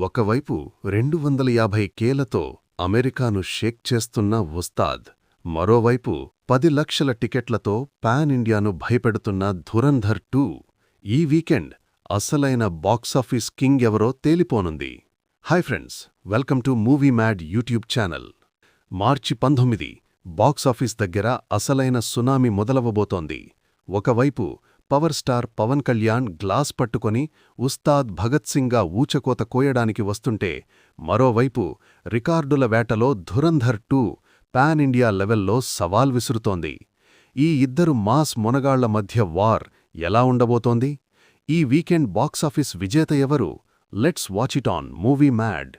ఒకవైపు 250 కేలతో అమెరికాను షేక్ చేస్తున్న ఉస్తాద్, మరోవైపు 10 లక్షల టికెట్లతో పాన్ ఇండియాను భయపెడుతున్న ధురంధర్ 2. ఈ వీకెండ్ అసలైన బాక్సాఫీస్ కింగ్ ఎవరో తేలిపోనుంది. Hi friends, welcome to movie mad YouTube channel. March 19 box office దగ్గర అసలైన సునామీ మొదలవబోతోంది. ఒకవైపు power star Pawan Kalyan glass పట్టుకొని ఉస్తాద్ భగత్ సింగ్గా ఊచకోత కోయడానికి వస్తుంటే, మరోవైపు రికార్డుల వేటలో ధురంధర్ 2 పాన్ ఇండియా లెవెల్లో సవాల్ విసురుతోంది. ఈ ఇద్దరు మాస్ మొనగాళ్ల మధ్య వార్ ఎలా ఉండబోతోంది? ఈ వీకెండ్ బాక్సాఫీస్ విజేత ఎవరు? Let's watch it on movie mad.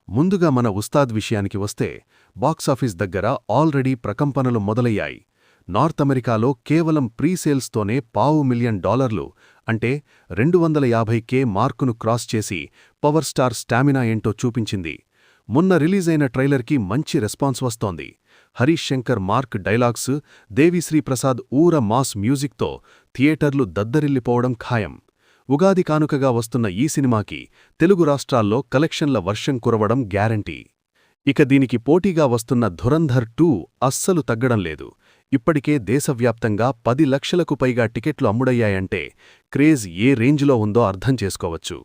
ముందుగా మన ఉస్తాద్ విషయానికి వస్తే, బాక్సాఫీస్ దగ్గర ఆల్రెడీ ప్రకంపనలు మొదలయ్యాయి. నార్త్ అమెరికాలో కేవలం ప్రీసేల్స్తోనే $500,000 అంటే 250K మార్కును క్రాస్ చేసి పవర్ స్టార్ స్టామినా ఏంటో చూపించింది. మొన్న రిలీజైన ట్రైలర్కి మంచి రెస్పాన్స్ వస్తోంది. హరీష్ శంకర్ మార్క్ డైలాగ్స్, దేవిశ్రీ ప్రసాద్ ఊర మాస్ మ్యూజిక్తో థియేటర్లు దద్దరిల్లిపోవడం ఖాయం. ఉగాది కానుకగా వస్తున్న ఈ సినిమాకి తెలుగు రాష్ట్రాల్లో కలెక్షన్ల వర్షం కురవడం గ్యారంటీ. ఇక దీనికి పోటీగా వస్తున్న ధురంధర్ 2 అస్సలు తగ్గడం లేదు. ఇప్పటికే దేశవ్యాప్తంగా 10 లక్షలకు పైగా టికెట్లు అమ్ముడయ్యాయంటే క్రేజ్ ఏ రేంజ్లో ఉందో అర్థం చేసుకోవచ్చు.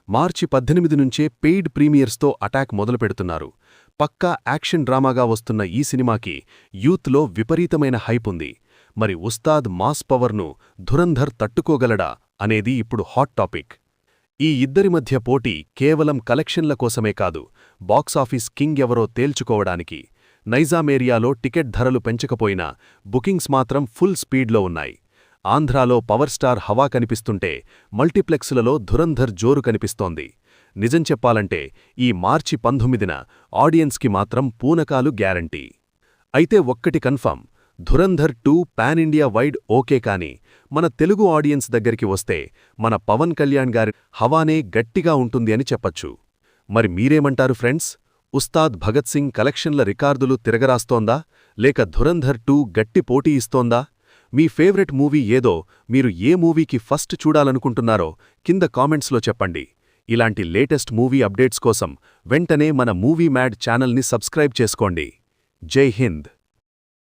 మార్చి 18 నుంచే పెయిడ్ ప్రీమియర్స్తో అటాక్ మొదలుపెడుతున్నారు. పక్కా యాక్షన్ డ్రామాగా వస్తున్న ఈ సినిమాకి యూత్లో విపరీతమైన హైప్ ఉంది. మరి ఉస్తాద్ మాస్ పవర్ను ధురంధర్ తట్టుకోగలడా అనేది ఇప్పుడు హాట్ టాపిక్. ఈ ఇద్దరి మధ్య పోటీ కేవలం కలెక్షన్ల కోసమే కాదు, బాక్సాఫీస్ కింగ్ ఎవరో తేల్చుకోవడానికి. నైజాం ఏరియాలో టికెట్ ధరలు పెంచకపోయినా బుకింగ్స్ మాత్రం ఫుల్ స్పీడ్లో ఉన్నాయి. ఆంధ్రాలో పవర్ స్టార్ హవా కనిపిస్తుంటే మల్టీప్లెక్స్లలో ధురంధర్ జోరు కనిపిస్తోంది. నిజం చెప్పాలంటే ఈ మార్చి 19న ఆడియన్స్కి మాత్రం పూనకాలు గ్యారంటీ. అయితే ఒక్కటి confirm, Dhurandhar 2 pan India wide okay, కానీ మన తెలుగు ఆడియన్స్ దగ్గరికి వస్తే మన పవన్ కళ్యాణ్ గారి హవానే గట్టిగా ఉంటుంది అని చెప్పచ్చు. మరి మీరేమంటారు ఫ్రెండ్స్? ఉస్తాద్ భగత్ సింగ్ కలెక్షన్ల రికార్డులు తిరగరాస్తోందా, లేక ధురంధర్ 2 గట్టి పోటీ ఇస్తోందా? మీ ఫేవరెట్ మూవీ ఏదో, మీరు ఏ మూవీకి ఫస్ట్ చూడాలనుకుంటున్నారో కింద కామెంట్స్లో చెప్పండి. ఇలాంటి లేటెస్ట్ మూవీ అప్డేట్స్ కోసం వెంటనే మన మూవీ మ్యాడ్ ఛానల్ని సబ్స్క్రైబ్ చేసుకోండి. జై హింద్.